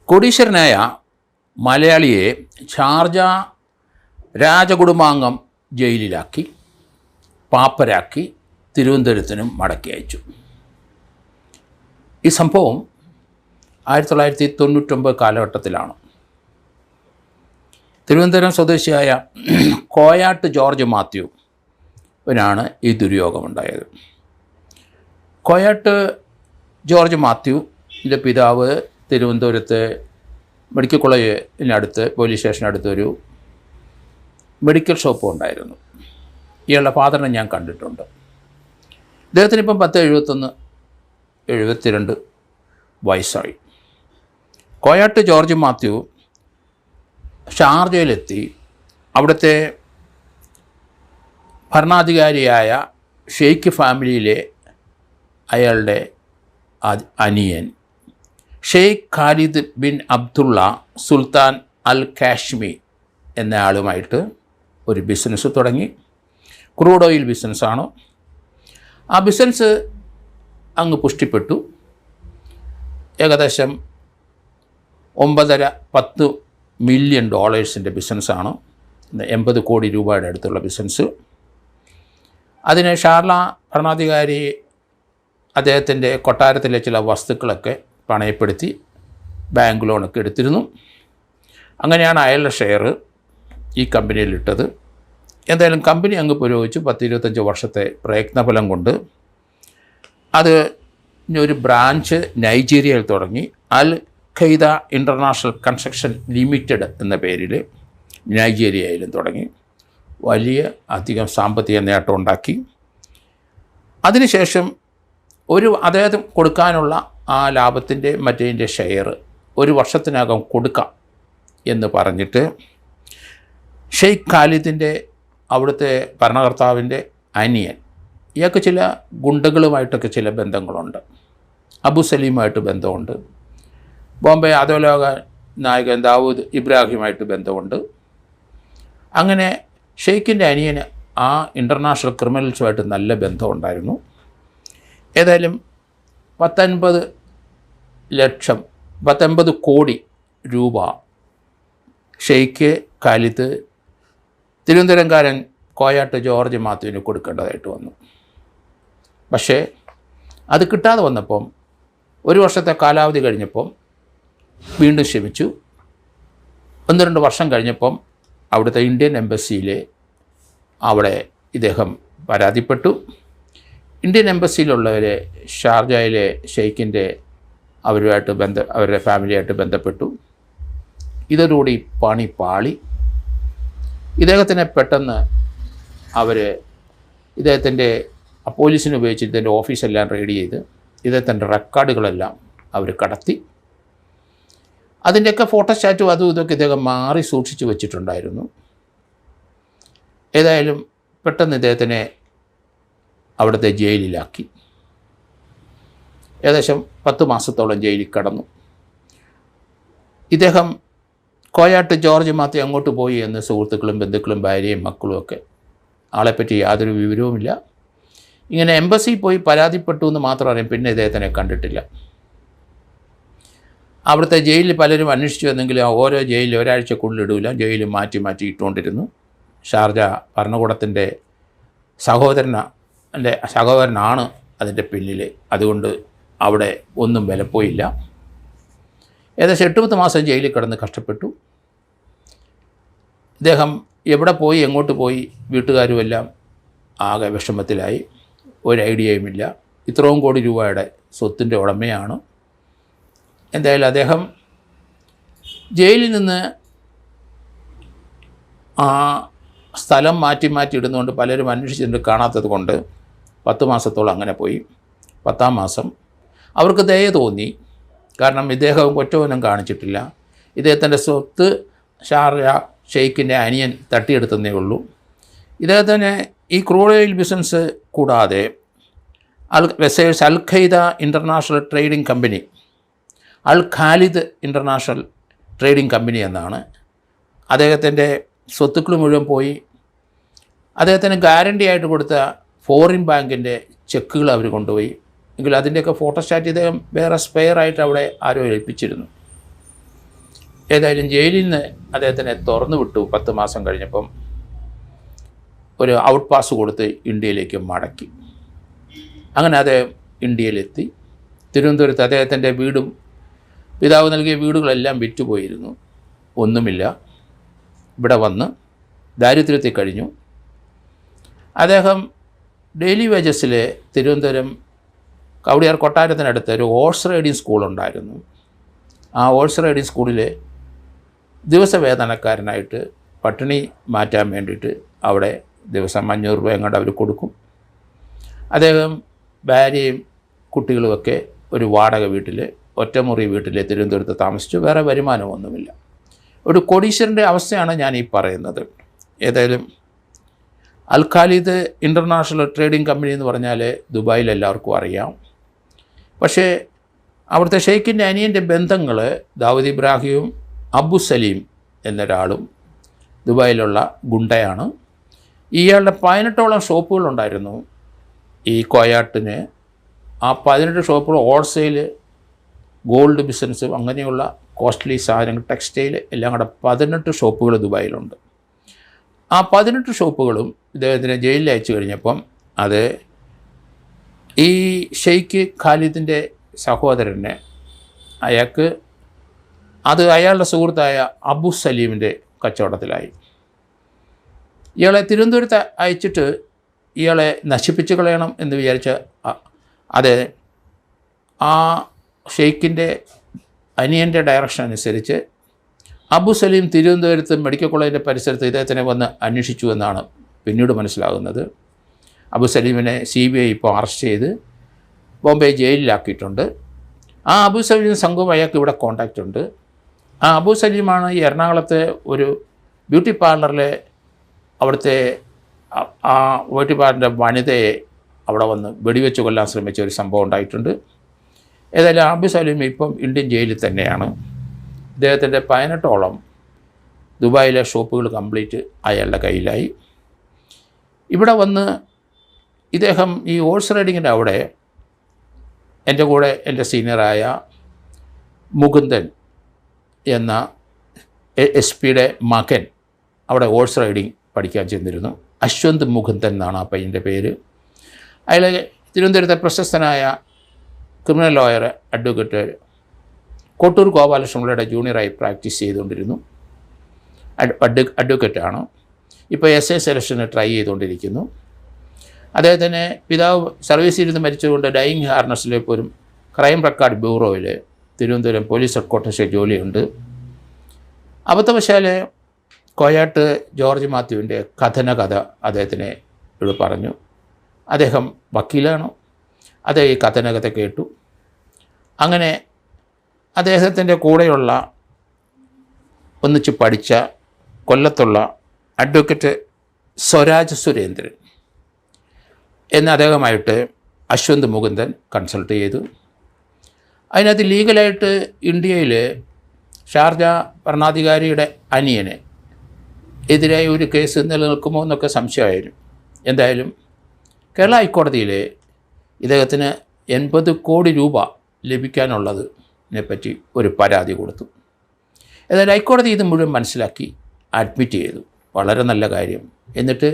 കോടീശ്വരനായ മലയാളിയെ ഷാർജ രാജകുടുംബാംഗം ജയിലിലാക്കി പാപ്പരാക്കി തിരുവനന്തപുരത്തിനും മടക്കി അയച്ചു. ഈ സംഭവം 1999 കാലഘട്ടത്തിലാണ്. തിരുവനന്തപുരം സ്വദേശിയായ കോയാട്ട് ജോർജ് മാത്യുവിനാണ് ഈ ദുര്യോഗമുണ്ടായത്. കോയാട്ട് ജോർജ് മാത്യുവിൻ്റെ പിതാവ് തിരുവനന്തപുരത്ത് മെഡിക്കൽ കോളേജിനടുത്ത് പോലീസ് സ്റ്റേഷനടുത്തൊരു മെഡിക്കൽ ഷോപ്പ് ഉണ്ടായിരുന്നു. ഇയാളുടെ ഫാദറിനെ ഞാൻ കണ്ടിട്ടുണ്ട്. ഇദ്ദേഹത്തിന് ഇപ്പം 72 വയസ്സായി. കോയാട്ട് ജോർജ് മാത്യു ഷാർജയിലെത്തി അവിടുത്തെ ഭരണാധികാരിയായ ഷെയ്ഖ് ഫാമിലിയിലെ അയാളുടെ അനിയൻ ഷെയ്ഖ് ഖാലിദ് ബിൻ അബ്ദുള്ള സുൽത്താൻ അൽ കാശ്മി എന്ന ആളുമായിട്ട് ഒരു ബിസിനസ് തുടങ്ങി. ക്രൂഡ് ഓയിൽ ബിസിനസ്സാണ്. ആ ബിസിനസ് അങ്ങ് പുഷ്ടിപ്പെട്ടു. ഏകദേശം 9.5-10 മില്യൺ ഡോളേഴ്സിൻ്റെ ബിസിനസ്സാണ്. 80 കോടി രൂപയുടെ അടുത്തുള്ള ബിസിനസ്. അതിന് ഷാർല ഭരണാധികാരി അദ്ദേഹത്തിൻ്റെ കൊട്ടാരത്തിലെ ചില വസ്തുക്കളൊക്കെ പണയപ്പെടുത്തി ബാങ്ക് ലോണൊക്കെ എടുത്തിരുന്നു. അങ്ങനെയാണ് അയാളുടെ ഷെയർ ഈ കമ്പനിയിലിട്ടത്. എന്തായാലും കമ്പനി അങ്ങ് പുരോഗമിച്ചു. 10-25 വർഷത്തെ പ്രയത്നഫലം കൊണ്ട് അത് ഒരു ബ്രാഞ്ച് നൈജീരിയയിൽ തുടങ്ങി. അൽ ഖൈദ ഇൻ്റർനാഷണൽ കൺസ്ട്രക്ഷൻ ലിമിറ്റഡ് എന്ന പേരിൽ നൈജീരിയയിലും തുടങ്ങി. വലിയ അധികം സാമ്പത്തിക നേട്ടം ഉണ്ടാക്കി. അതിനുശേഷം അദ്ദേഹത്തിന് കൊടുക്കാനുള്ള ആ ലാഭത്തിൻ്റെ മറ്റേതിൻ്റെ ഷെയർ 1 വർഷത്തിനകം കൊടുക്കാം എന്ന് പറഞ്ഞിട്ട് ഷെയ്ഖ് ഖാലിദിൻ്റെ അവിടുത്തെ ഭരണകർത്താവിൻ്റെ അനിയൻ, ഇയാൾക്ക് ചില ഗുണ്ടകളുമായിട്ടൊക്കെ ചില ബന്ധങ്ങളുണ്ട്. അബു സലീമായിട്ട് ബന്ധമുണ്ട്. ബോംബെ അധോലോക നായകൻ ദാവൂദ് ഇബ്രാഹിമായിട്ട് ബന്ധമുണ്ട്. അങ്ങനെ ഷെയ്ഖിൻ്റെ അനിയന് ആ ഇൻ്റർനാഷണൽ ക്രിമിനൽസുമായിട്ട് നല്ല ബന്ധമുണ്ടായിരുന്നു. ഏതായാലും 19 കോടി രൂപ ഷെയ്ഖ് ഖാലിദ് തിരുവനന്തപുരംകാരൻ കോയാട്ട് ജോർജ് മാത്യുവിന് കൊടുക്കേണ്ടതായിട്ട് വന്നു. പക്ഷേ അത് കിട്ടാതെ വന്നപ്പം 1 വർഷത്തെ കാലാവധി കഴിഞ്ഞപ്പം വീണ്ടും ക്ഷമിച്ചു. 1-2 വർഷം കഴിഞ്ഞപ്പം അവിടുത്തെ ഇന്ത്യൻ എംബസിയിൽ അവിടെ ഇദ്ദേഹം പരാതിപ്പെട്ടു. ഇന്ത്യൻ എംബസിയിലുള്ളവരെ ഷാർജയിലെ ഷെയ്ഖിൻ്റെ അവരുടെ ഫാമിലിയായിട്ട് ബന്ധപ്പെട്ടു. ഇതോടുകൂടി പണി പാളി. ഇദ്ദേഹത്തിനെ പെട്ടെന്ന് ഇദ്ദേഹത്തിൻ്റെ പോലീസിനെ ഉപയോഗിച്ച് ഇതിൻ്റെ ഓഫീസെല്ലാം റെയ്ഡ് ചെയ്ത് ഇദ്ദേഹത്തിൻ്റെ റെക്കോർഡുകളെല്ലാം അവർ കടത്തി. അതിൻ്റെയൊക്കെ ഫോട്ടോസ്റ്റാറ്റും അതും ഇതൊക്കെ ഇദ്ദേഹം മാറി സൂക്ഷിച്ചു വച്ചിട്ടുണ്ടായിരുന്നു. ഏതായാലും പെട്ടെന്ന് ഇദ്ദേഹത്തിനെ അവിടുത്തെ ജയിലിലാക്കി. ഏകദേശം 10 മാസത്തോളം ജയിലിൽ കടന്നു. ഇദ്ദേഹം കോയാട്ട് ജോർജ് മാത്യു അങ്ങോട്ട് പോയി എന്ന് സുഹൃത്തുക്കളും ബന്ധുക്കളും ഭാര്യയും മക്കളും ഒക്കെ ആളെപ്പറ്റി യാതൊരു വിവരവുമില്ല. ഇങ്ങനെ എംബസിയിൽ പോയി പരാതിപ്പെട്ടു എന്ന് മാത്രം അറിയാം. പിന്നെ ഇദ്ദേഹത്തിനെ കണ്ടിട്ടില്ല. അവിടുത്തെ ജയിലിൽ പലരും അന്വേഷിച്ചു വന്നെങ്കിലും ഓരോ ജയിലിൽ ഒരാഴ്ചക്കുള്ളിൽ ഇടൂല, ജയിൽ മാറ്റി ഇട്ടുകൊണ്ടിരുന്നു. ഷാർജ ഭരണകൂടത്തിൻ്റെ സഹോദരനാണ് അതിൻ്റെ പിന്നിൽ. അതുകൊണ്ട് അവിടെ ഒന്നും വിലപ്പോയില്ല. ഏകദേശം 8-10 മാസം ജയിലിൽ കിടന്ന് കഷ്ടപ്പെട്ടു. ഇദ്ദേഹം എവിടെ പോയി എങ്ങോട്ട് പോയി വീട്ടുകാരുമെല്ലാം ആകെ വിഷമത്തിലായി. ഒരു ഐഡിയയുമില്ല. ഇത്രയും കോടി രൂപയുടെ സ്വത്തിൻ്റെ ഉടമയാണ്. എന്തായാലും അദ്ദേഹം ജയിലിൽ നിന്ന് ആ സ്ഥലം മാറ്റി ഇടുന്നതുകൊണ്ട് പലരും അന്വേഷിച്ചിട്ട് കാണാത്തത് കൊണ്ട് 10 മാസത്തോളം അങ്ങനെ പോയി. 10-ാം മാസം അവർക്ക് ദയ തോന്നി. കാരണം ഇദ്ദേഹം കുറ്റമൊന്നും കാണിച്ചിട്ടില്ല. ഇദ്ദേഹത്തിൻ്റെ സ്വത്ത് ഷാർജ ഷെയ്ഖിൻ്റെ അനിയൻ തട്ടിയെടുത്തതേ ഉള്ളൂ. ഇദ്ദേഹത്തിന് ഈ ക്രൂഡ് ഓയിൽ ബിസിനസ് കൂടാതെ അൽ ഖൈദ ഇൻ്റർനാഷണൽ ട്രേഡിംഗ് കമ്പനി, അൽ ഖാലിദ് ഇൻ്റർനാഷണൽ ട്രേഡിംഗ് കമ്പനി എന്നാണ്. അദ്ദേഹത്തിൻ്റെ സ്വത്തുക്കൾ മുഴുവൻ പോയി. അദ്ദേഹത്തിന് ഗ്യാരണ്ടി ആയിട്ട് കൊടുത്ത ഫോറിൻ ബാങ്കിൻ്റെ ചെക്കുകൾ അവർ കൊണ്ടുപോയി. എങ്കിൽ അതിൻ്റെയൊക്കെ ഫോട്ടോസ്റ്റാറ്റ് ഇദ്ദേഹം വേറെ സ്പെയറായിട്ട് അവിടെ ആരോ ഏൽപ്പിച്ചിരുന്നു. ഏതായാലും ജയിലിൽ നിന്ന് അദ്ദേഹത്തിനെ തുറന്നു വിട്ടു. 10 മാസം കഴിഞ്ഞപ്പം ഒരു ഔട്ട് പാസ് കൊടുത്ത് ഇന്ത്യയിലേക്ക് മടക്കി. അങ്ങനെ അദ്ദേഹം ഇന്ത്യയിലെത്തി. തിരുവനന്തപുരത്ത് അദ്ദേഹത്തിൻ്റെ വീടും പിതാവ് നൽകിയ വീടുകളെല്ലാം വിറ്റുപോയിരുന്നു, ഒന്നുമില്ല. ഇവിടെ വന്ന് ദാരിദ്ര്യത്തിൽ കഴിഞ്ഞു. അദ്ദേഹം ഡെയിലി വേജസിൽ തിരുവനന്തപുരം കവടിയാർ കൊട്ടാരത്തിനടുത്ത് ഒരു ഹോഴ്സ് റൈഡിങ് സ്കൂളുണ്ടായിരുന്നു. ആ ഹോഴ്സ് റൈഡിങ് സ്കൂളിൽ ദിവസവേതനക്കാരനായിട്ട് പട്ടിണി മാറ്റാൻ വേണ്ടിയിട്ട് അവിടെ ദിവസം 500 രൂപ എങ്ങോട്ട് അവർ കൊടുക്കും. അദ്ദേഹം ഭാര്യയും കുട്ടികളുമൊക്കെ ഒരു വാടക വീട്ടിൽ, ഒറ്റമുറി വീട്ടിൽ തിരുവനന്തപുരത്ത് താമസിച്ചു. വേറെ വരുമാനമൊന്നുമില്ല. ഒരു കോടീശ്വരൻ്റെ അവസ്ഥയാണ് ഞാൻ ഈ പറയുന്നത്. ഏതായാലും അൽ ഖാലിദ് ഇൻ്റർനാഷണൽ ട്രേഡിംഗ് കമ്പനി എന്ന് പറഞ്ഞാൽ ദുബായിൽ എല്ലാവർക്കും അറിയാം. പക്ഷേ അവിടുത്തെ ഷെയ്ഖിൻ്റെ അനിയൻ്റെ ബന്ധങ്ങൾ ദാവൂദ് ഇബ്രാഹിമും അബു സലീം എന്നൊരാളും ദുബായിലുള്ള ഗുണ്ടയാണ്. ഇയാളുടെ 18ഓളം ഷോപ്പുകളുണ്ടായിരുന്നു ഈ കോയാട്ടിന്. ആ 18 ഷോപ്പുകൾ ഹോൾസെയിൽ, ഗോൾഡ് ബിസിനസ്, അങ്ങനെയുള്ള കോസ്റ്റ്ലി സാധനങ്ങൾ, ടെക്സ്റ്റൈൽ എല്ലാം കൂടെ 18 ഷോപ്പുകൾ ദുബായിലുണ്ട്. ആ 18 ഷോപ്പുകളും ഇദ്ദേഹത്തിനെ ജയിലിൽ അയച്ചു കഴിഞ്ഞപ്പം അത് ഈ ഷെയ്ഖ് ഖാലിദിൻ്റെ സഹോദരനെ അയാൾക്ക് അത് അയാളുടെ സുഹൃത്തായ അബു സലീമിൻ്റെ കച്ചവടത്തിലായി. ഇയാളെ തിരുവനന്തപുരത്ത് അയച്ചിട്ട് ഇയാളെ നശിപ്പിച്ച് കളയണം എന്ന് വിചാരിച്ച അത് ആ ഷെയ്ഖിൻ്റെ അനിയൻ്റെ ഡയറക്ഷൻ അനുസരിച്ച് അബു സലീം തിരുവനന്തപുരത്ത് മെഡിക്കൽ കോളേജിൻ്റെ പരിസരത്ത് ഇദ്ദേഹത്തിനെ വന്ന് അന്വേഷിച്ചു എന്നാണ് പിന്നീട് മനസ്സിലാകുന്നത്. അബു സലീമിനെ CBI ഇപ്പോൾ അറസ്റ്റ് ചെയ്ത് ബോംബെ ജയിലിലാക്കിയിട്ടുണ്ട്. ആ അബു സലീം സംഘവും അയാൾക്ക് ഇവിടെ കോണ്ടാക്റ്റ് ഉണ്ട്. ആ അബു സലീമാണ് ഈ എറണാകുളത്തെ ഒരു ബ്യൂട്ടി പാർലറിലെ അവിടുത്തെ ആ ബ്യൂട്ടി പാർലറിൻ്റെ വനിതയെ അവിടെ വന്ന് വെടിവെച്ച് കൊല്ലാൻ ശ്രമിച്ച ഒരു സംഭവം ഉണ്ടായിട്ടുണ്ട്. ഏതായാലും അബു സലീം ഇപ്പം ഇന്ത്യൻ ജയിലിൽ തന്നെയാണ്. ഇദ്ദേഹത്തിൻ്റെ 18ഓളം ദുബായിലെ ഷോപ്പുകൾ കംപ്ലീറ്റ് അയാളുടെ കയ്യിലായി. ഇവിടെ വന്ന് ഇദ്ദേഹം ഈ ഹോഴ്സ് റൈഡിങ്ങിൻ്റെ അവിടെ എൻ്റെ കൂടെ എൻ്റെ സീനിയറായ മുകുന്ദൻ എന്ന SP-യുടെ മകൻ അവിടെ ഹോഴ്സ് റൈഡിങ് പഠിക്കാൻ ചെന്നിരുന്നു. അശ്വന്ത് മുകുന്ദൻ എന്നാണ് ആ പയ്യൻ്റെ പേര്. അയാൾ തിരുവനന്തപുരത്തെ പ്രശസ്തനായ ക്രിമിനൽ ലോയർ, അഡ്വക്കേറ്റ് കോട്ടൂർ ഗോപാലകൃഷ്ണപിള്ളയുടെ ജൂനിയറായി പ്രാക്ടീസ് ചെയ്തുകൊണ്ടിരുന്നു. അഡ്വക്കേറ്റാണ്. ഇപ്പോൾ SA സെലക്ഷന് ട്രൈ ചെയ്തുകൊണ്ടിരിക്കുന്നു. അദ്ദേഹത്തിന് പിതാവ് സർവീസിൽ ഇരുന്ന് മരിച്ചുകൊണ്ട് ഡൈയിങ് ഹാർനസിലെ പോലും ക്രൈം റെക്കോർഡ് ബ്യൂറോയിൽ തിരുവനന്തപുരം പോലീസ് ഹെഡ്ക്വാർട്ടേഴ്സിൽ ജോലിയുണ്ട്. അബദ്ധവശാൽ കോയാട്ട് ജോർജ് മാത്യുവിൻ്റെ കഥന അദ്ദേഹത്തിനെ ഇവിടെ പറഞ്ഞു. അദ്ദേഹം വക്കീലാണ്. അദ്ദേഹം ഈ കഥനകഥ കേട്ടു. അങ്ങനെ അദ്ദേഹത്തിൻ്റെ കൂടെയുള്ള ഒന്നിച്ച് പഠിച്ച കൊല്ലത്തുള്ള അഡ്വക്കേറ്റ് സ്വരാജ് സുരേന്ദ്രൻ എന്ന അദ്ദേഹമായിട്ട് അശ്വന്ത് മുകുന്ദൻ കൺസൾട്ട് ചെയ്തു. അതിനകത്ത് ലീഗലായിട്ട് ഇന്ത്യയിൽ ഷാർജ ഭരണാധികാരിയുടെ അനിയന് എതിരായി ഒരു കേസ് നിലനിൽക്കുമോ എന്നൊക്കെ സംശയമായിരുന്നു. എന്തായാലും കേരള ഹൈക്കോടതിയിൽ ഇദ്ദേഹത്തിന് 80 കോടി രൂപ ലഭിക്കാനുള്ളതിനെപ്പറ്റി ഒരു പരാതി കൊടുത്തു. ഏതായാലും ഹൈക്കോടതി ഇത് മുഴുവൻ മനസ്സിലാക്കി അഡ്മിറ്റ് ചെയ്തു. വളരെ നല്ല കാര്യം. എന്നിട്ട്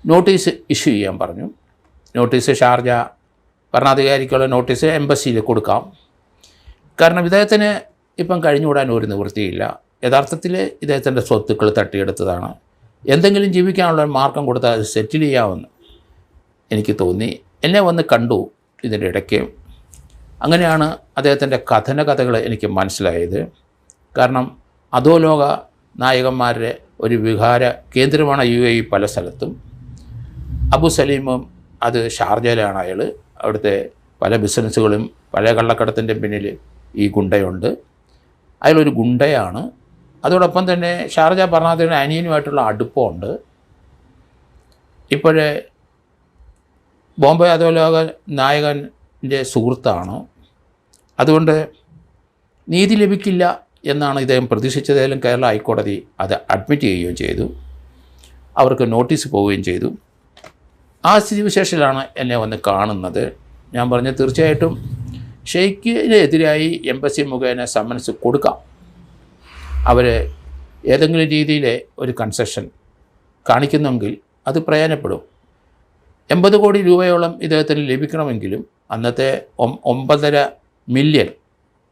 നോട്ടീസ് ഇഷ്യൂ ചെയ്യാൻ പറഞ്ഞു. നോട്ടീസ് ഷാർജ ഭരണാധികാരിക്കുള്ള നോട്ടീസ് എംബസിയിൽ കൊടുക്കാം. കാരണം ഇദ്ദേഹത്തിന് ഇപ്പം കഴിഞ്ഞുകൂടാൻ ഒരു നിവൃത്തിയില്ല. യഥാർത്ഥത്തിൽ ഇദ്ദേഹത്തിൻ്റെ സ്വത്തുക്കൾ തട്ടിയെടുത്തതാണ്. എന്തെങ്കിലും ജീവിക്കാനുള്ള മാർഗം കൊടുത്താൽ അത് സെറ്റിൽ ചെയ്യാമെന്ന് എനിക്ക് തോന്നി. എന്നെ വന്ന് കണ്ടു ഇതിൻ്റെ ഇടയ്ക്ക്. അങ്ങനെയാണ് അദ്ദേഹത്തിൻ്റെ കഥകൾ എനിക്ക് മനസ്സിലായത്. കാരണം അധോലോക നായകന്മാരുടെ ഒരു വിഹാര കേന്ദ്രമാണ് UAE പല സ്ഥലത്തും. അബു സലീമും അത് ഷാർജയിലാണ്. അയാൾ അവിടുത്തെ പല ബിസിനസ്സുകളും പല കള്ളക്കടത്തിൻ്റെ പിന്നിൽ ഈ ഗുണ്ടയുണ്ട്. അയാളൊരു ഗുണ്ടയാണ്. അതോടൊപ്പം തന്നെ ഷാർജ ഭരണാധികാരി അനിയനുമായിട്ടുള്ള അടുപ്പമുണ്ട്. ഇപ്പോഴേ ബോംബെ അധോലോക നായകൻ്റെ സുഹൃത്താണ്. അതുകൊണ്ട് നീതി ലഭിക്കില്ല എന്നാണ് ഇദ്ദേഹം പ്രതീക്ഷിച്ചതായാലും കേരള ഹൈക്കോടതി അത് അഡ്മിറ്റ് ചെയ്യുകയും ചെയ്തു. അവർക്ക് നോട്ടീസ് പോവുകയും ചെയ്തു. ആ സ്ഥിതിവിശേഷത്തിലാണ് എന്നെ വന്ന് കാണുന്നത്. ഞാൻ പറഞ്ഞു, തീർച്ചയായിട്ടും ഷെയ്ഖിനെതിരായി എംബസി മുഖേന സമ്മൻസ് കൊടുക്കാം. അവർ ഏതെങ്കിലും രീതിയിൽ ഒരു കൺസെഷൻ കാണിക്കുന്നെങ്കിൽ അത് പ്രയോജനപ്പെടും. 80 കോടി രൂപയോളം ഇദ്ദേഹത്തിന് ലഭിക്കണമെങ്കിലും അന്നത്തെ 9.5 മില്യൺ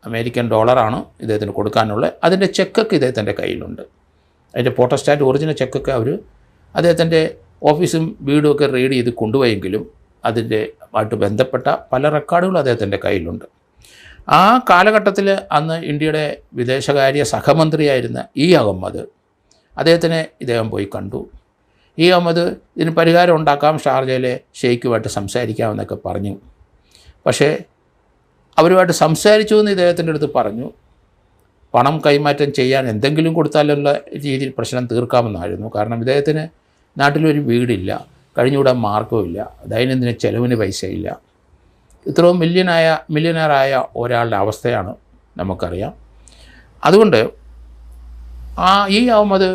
അമേരിക്കൻ ഡോളറാണ് ഇദ്ദേഹത്തിന് കൊടുക്കാനുള്ളത്. അതിൻ്റെ ചെക്കൊക്കെ ഇദ്ദേഹത്തിൻ്റെ കയ്യിലുണ്ട്. അതിൻ്റെ ഫോട്ടോസ്റ്റാറ്റ് ഒറിജിനൽ ചെക്കൊക്കെ അവർ അദ്ദേഹത്തിൻ്റെ ഓഫീസും വീടും ഒക്കെ റീഡ് ചെയ്ത് കൊണ്ടുപോയെങ്കിലും അതിൻ്റെ ആയിട്ട് ബന്ധപ്പെട്ട പല റെക്കോർഡുകളും അദ്ദേഹത്തിൻ്റെ കയ്യിലുണ്ട്. ആ കാലഘട്ടത്തിൽ അന്ന് ഇന്ത്യയുടെ വിദേശകാര്യ സഹമന്ത്രിയായിരുന്ന അഹമ്മദ് അദ്ദേഹത്തിനെ ഇദ്ദേഹം പോയി കണ്ടു. അഹമ്മദ് ഇതിന് പരിഹാരം ഉണ്ടാക്കാം, ഷാർജയിലെ ഷെയ്ഖുമായിട്ട് സംസാരിക്കാമെന്നൊക്കെ പറഞ്ഞു. പക്ഷേ അവരുമായിട്ട് സംസാരിച്ചു എന്ന് ഇദ്ദേഹത്തിൻ്റെ അടുത്ത് പറഞ്ഞു. പണം കൈമാറ്റം ചെയ്യാൻ എന്തെങ്കിലും കൊടുത്താലുള്ള രീതിയിൽ പ്രശ്നം തീർക്കാമെന്നായിരുന്നു. കാരണം ഇദ്ദേഹത്തിന് നാട്ടിലൊരു വീടില്ല, കഴിഞ്ഞുകൂടാൻ മാർഗവുമില്ല, ദൈനംദിന ചെലവിന് പൈസയില്ല. ഇത്രയും മില്യനറായ ഒരാളുടെ അവസ്ഥയാണ് നമുക്കറിയാം. അതുകൊണ്ട് അഹമ്മദ്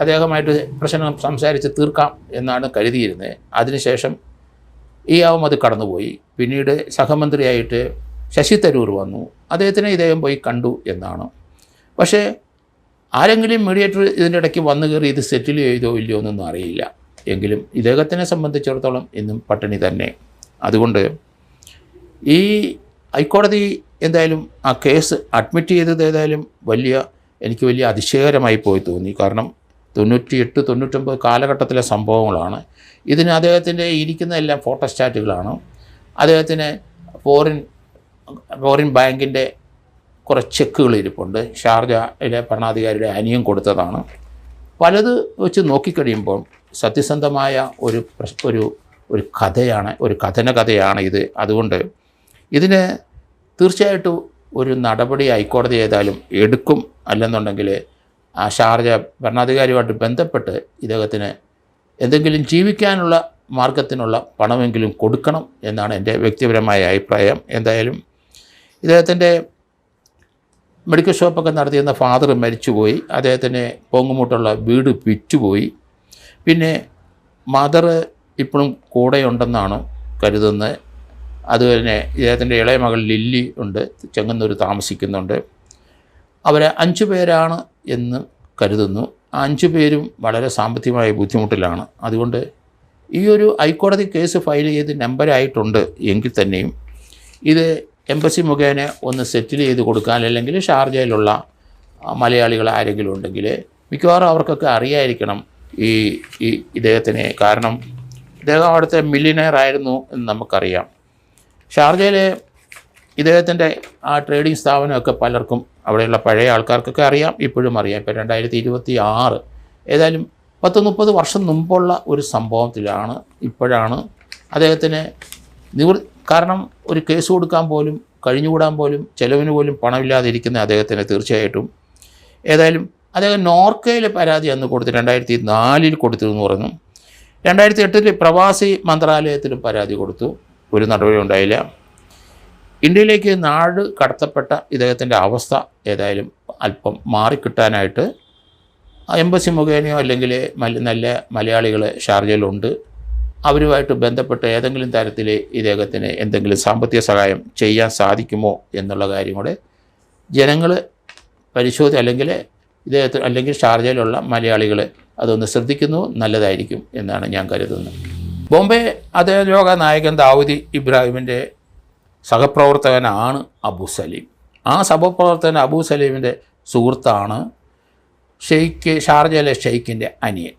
അദ്ദേഹമായിട്ട് പ്രശ്നം സംസാരിച്ച് തീർക്കാം എന്നാണ് കരുതിയിരുന്നത്. അതിനുശേഷം അഹമ്മദ് കടന്നുപോയി. പിന്നീട് സഹമന്ത്രിയായിട്ട് ശശി തരൂർ വന്നു. അദ്ദേഹത്തിനെ ഇദ്ദേഹം പോയി കണ്ടു എന്നാണ്. പക്ഷേ ആരെങ്കിലും മീഡിയേറ്റർ ഇതിൻ്റെ ഇടയ്ക്ക് വന്നു കയറി ഇത് സെറ്റിൽ ചെയ്തോ ഇല്ലയോ എന്നൊന്നും അറിയില്ല. എങ്കിലും ഇദ്ദേഹത്തിനെ സംബന്ധിച്ചിടത്തോളം ഇന്നും പട്ടിണി തന്നെ. അതുകൊണ്ട് ഹൈക്കോടതി എന്തായാലും ആ കേസ് അഡ്മിറ്റ് ചെയ്തത് ഏതായാലും എനിക്ക് വലിയ അതിശയകരമായി പോയി തോന്നി. കാരണം 98-99 കാലഘട്ടത്തിലെ സംഭവങ്ങളാണ്. ഇതിന് അദ്ദേഹത്തിൻ്റെ ഇരിക്കുന്ന എല്ലാം ഫോട്ടോസ്റ്റാറ്റുകളാണ്. അദ്ദേഹത്തിന് ഫോറിൻ ബാങ്കിൻ്റെ കുറേ ചെക്കുകൾ ഇരിപ്പുണ്ട്. ഷാർജയിലെ ഭരണാധികാരിയുടെ അനിയൻ കൊടുത്തതാണ്. പലത് വെച്ച് നോക്കിക്കഴിയുമ്പോൾ സത്യസന്ധമായ ഒരു കഥയാണ്, ഒരു കഥനകഥയാണ് ഇത്. അതുകൊണ്ട് ഇതിന് തീർച്ചയായിട്ടും ഒരു നടപടി ഹൈക്കോടതി ഏതായാലും എടുക്കും. അല്ലെന്നുണ്ടെങ്കിൽ ആ ഷാർജ ഭരണാധികാരിയുമായിട്ട് ബന്ധപ്പെട്ട് ഇദ്ദേഹത്തിന് എന്തെങ്കിലും ജീവിക്കാനുള്ള മാർഗത്തിനുള്ള പണമെങ്കിലും കൊടുക്കണം എന്നാണ് എൻ്റെ വ്യക്തിപരമായ അഭിപ്രായം. എന്തായാലും ഇദ്ദേഹത്തിൻ്റെ മെഡിക്കൽ ഷോപ്പൊക്കെ നടത്തിയിരുന്ന ഫാദർ മരിച്ചുപോയി. അദ്ദേഹത്തിന് പൊങ്ങുമുട്ടുള്ള വീട് വിറ്റുപോയി. പിന്നെ മദർ ഇപ്പോഴും കൂടെയുണ്ടെന്നാണ് കരുതുന്നത്. അതുപോലെ ഇദ്ദേഹത്തിൻ്റെ ഇളയ മകൾ ലില്ലി ഉണ്ട്, ചെങ്ങന്നൂർ താമസിക്കുന്നുണ്ട്. അവർ 5 പേരാണ് എന്ന് കരുതുന്നു. ആ 5 പേരും വളരെ സാമ്പത്തികമായ ബുദ്ധിമുട്ടിലാണ്. അതുകൊണ്ട് ഈ ഒരു ഹൈക്കോടതി കേസ് ഫയൽ ചെയ്ത് നമ്പരായിട്ടുണ്ട് എങ്കിൽ തന്നെയും ഇത് എംബസി മുഖേന ഒന്ന് സെറ്റിൽ ചെയ്ത് കൊടുക്കാൻ, അല്ലെങ്കിൽ ഷാർജയിലുള്ള മലയാളികൾ ആരെങ്കിലും ഉണ്ടെങ്കിൽ മിക്കവാറും അവർക്കൊക്കെ അറിയായിരിക്കണം ഇദ്ദേഹത്തിനെ. കാരണം ഇദ്ദേഹം അവിടുത്തെ മില്യനെയർ ആയിരുന്നു എന്ന് നമുക്കറിയാം. ഷാർജയിലെ ഇദ്ദേഹത്തിൻ്റെ ആ ട്രേഡിംഗ് സ്ഥാപനമൊക്കെ പലർക്കും അവിടെയുള്ള പഴയ ആൾക്കാർക്കൊക്കെ അറിയാം, ഇപ്പോഴും അറിയാം. ഇപ്പോൾ 2026 ഏതായാലും 10-30 വർഷം മുമ്പുള്ള ഒരു സംഭവത്തിലാണ് ഇപ്പോഴാണ് അദ്ദേഹത്തിന് കാരണം ഒരു കേസ് കൊടുക്കാൻ പോലും കഴിഞ്ഞുകൂടാൻ പോലും ചിലവിന് പോലും പണമില്ലാതിരിക്കുന്ന അദ്ദേഹത്തിന് തീർച്ചയായിട്ടും ഏതായാലും അദ്ദേഹം നോർക്കയിൽ പരാതി അന്ന് കൊടുത്ത് 2004 കൊടുത്തിരുന്നു പറഞ്ഞു. 2008 പ്രവാസി മന്ത്രാലയത്തിലും പരാതി കൊടുത്തു, ഒരു നടപടി ഉണ്ടായില്ല. ഇന്ത്യയിലേക്ക് നാട് കടത്തപ്പെട്ട ഇദ്ദേഹത്തിൻ്റെ അവസ്ഥ ഏതായാലും അല്പം മാറിക്കിട്ടാനായിട്ട് എംബസി മുഖേനയോ അല്ലെങ്കിൽ നല്ല മലയാളികൾ ഷാർജയിലുണ്ട്, അവരുമായിട്ട് ബന്ധപ്പെട്ട് ഏതെങ്കിലും തരത്തിൽ ഇദ്ദേഹത്തിന് എന്തെങ്കിലും സാമ്പത്തിക സഹായം ചെയ്യാൻ സാധിക്കുമോ എന്നുള്ള കാര്യം കൂടെ ജനങ്ങൾ അല്ലെങ്കിൽ ഷാർജയിലുള്ള മലയാളികൾ അതൊന്ന് ശ്രദ്ധിക്കുന്നു നല്ലതായിരിക്കും എന്നാണ് ഞാൻ കരുതുന്നത്. ബോംബെ അധോലോക നായകൻ ദാവൂദ് ഇബ്രാഹിമിൻ്റെ സഹപ്രവർത്തകനാണ് അബു സലീം. ആ സഹപ്രവർത്തകൻ അബു സലീമിൻ്റെ സുഹൃത്താണ് ഷാർജയിലെ ഷെയ്ഖിൻ്റെ അനിയൻ.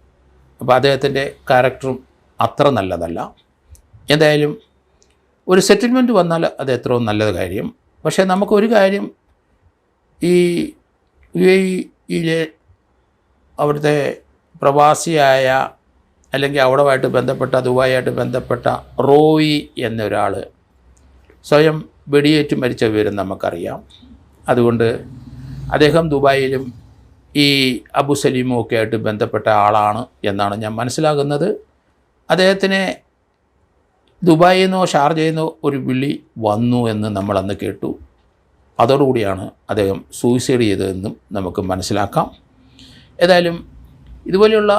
അപ്പോൾ അദ്ദേഹത്തിൻ്റെ ക്യാരക്ടറും അത്ര നല്ലതല്ല. എന്തായാലും ഒരു സെറ്റിൽമെൻറ്റ് വന്നാൽ അത് എത്രയും നല്ലത് കാര്യം. പക്ഷേ നമുക്കൊരു കാര്യം, ഈ UAE അവിടുത്തെ പ്രവാസിയായ അല്ലെങ്കിൽ അവിടെയായിട്ട് ബന്ധപ്പെട്ട ദുബായായിട്ട് ബന്ധപ്പെട്ട റോയി എന്നൊരാൾ സ്വയം വെടിയേറ്റ് മരിച്ച വിവരം നമുക്കറിയാം. അതുകൊണ്ട് അദ്ദേഹം ദുബായിലും ഈ അബു സലീമും ഒക്കെ ആയിട്ട് ബന്ധപ്പെട്ട ആളാണ് എന്നാണ് ഞാൻ മനസ്സിലാകുന്നത്. അദ്ദേഹത്തിന് ദുബായിൽ നിന്നോ ഷാർജയിൽ നിന്നോ ഒരു വിളി വന്നു എന്ന് നമ്മളന്ന് കേട്ടു. അതോടുകൂടിയാണ് അദ്ദേഹം സൂയിസൈഡ് ചെയ്തതെന്നും നമുക്ക് മനസ്സിലാക്കാം. ഏതായാലും ഇതുപോലെയുള്ള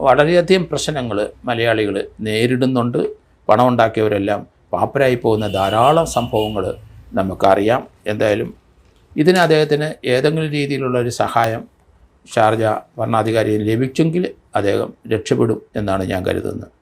വളരെയധികം പ്രശ്നങ്ങൾ മലയാളികൾ നേരിടുന്നുണ്ട്. പണമുണ്ടാക്കിയവരെല്ലാം പാപ്പരായി പോകുന്ന ധാരാളം സംഭവങ്ങൾ നമുക്കറിയാം. എന്തായാലും ഇതിന് അദ്ദേഹത്തിന് ഏതെങ്കിലും രീതിയിലുള്ള ഒരു സഹായം ഷാർജ ഭരണാധികാരിയിൽ ലഭിച്ചെങ്കിൽ അദ്ദേഹം രക്ഷപ്പെടും എന്നാണ് ഞാൻ കരുതുന്നത്.